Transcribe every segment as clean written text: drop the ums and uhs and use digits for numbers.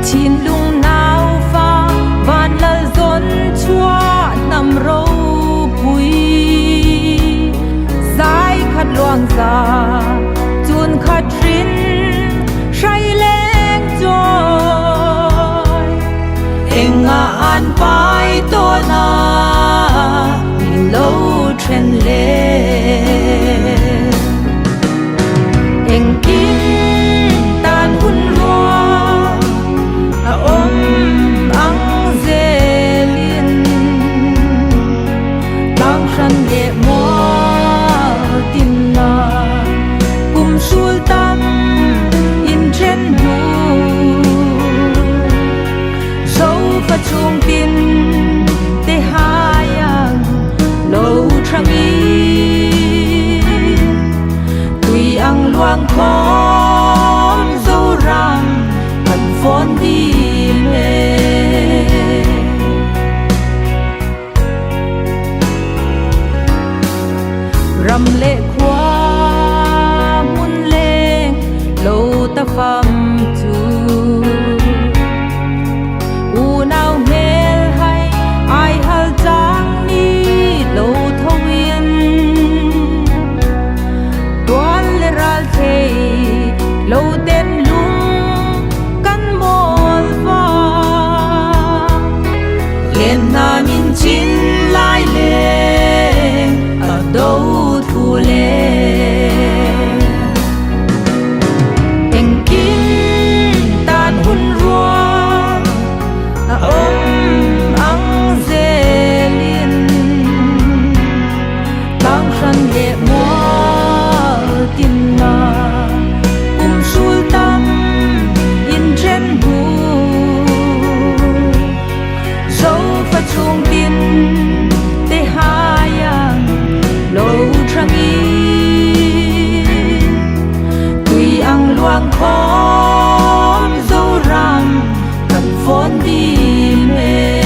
chín lung nào pha van lal zon chua nam râu bùi dài khát loang già chun khát rin say lên rồi em ngã an pai to na mi lâu trên lên em kim tan hun hoa ôm ang dê liên tăng sân nhẹ mua tim na cùng sul tâm in trên bu sâu và chung tin te hayang lâu trăng y tùy ang luang khom dâu ram hận phôn đi mê rầm lệ khoa muôn lên lâu ta phàm tu u nào mel hay ai hal trang ni lâu thâu yên đoan lê ral thê lâu tên lung căn môn vang lên na min chín lai lên ở đâu thu lên em kim tan hun ruộng ôm ang dê liên tăng sân nhẹ mua tin na cùng sul tâm in trên bu dấu và chung tin te hayang lâu trăng y tùy ang luang khom dâu ram cần phôn đi mê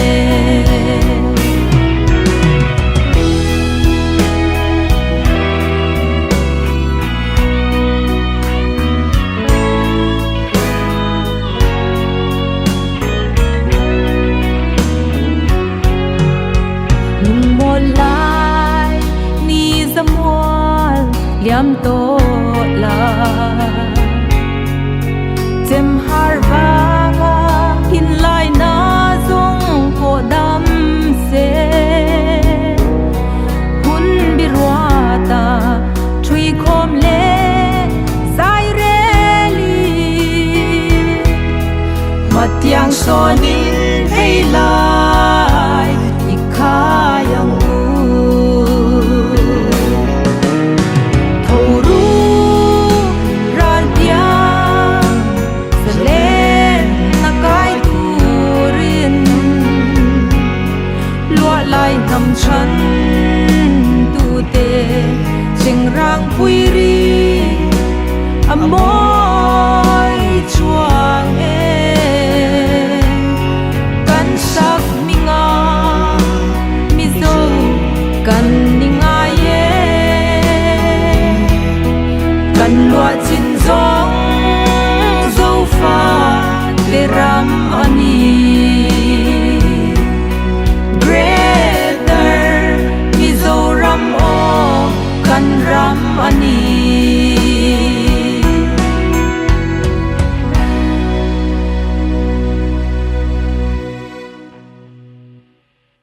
nung mô lai ni za mual liam to la tem har vanga in lai na zong ko dam se hun bi ruata thui khom le sai re li matiang sonin hei lai ikayang chân tu tê chừng rang pui ri môi chuang e kan sak mi nga mi zo kan ni nga ye kan lua chin zong zo fa le ram ani ram ani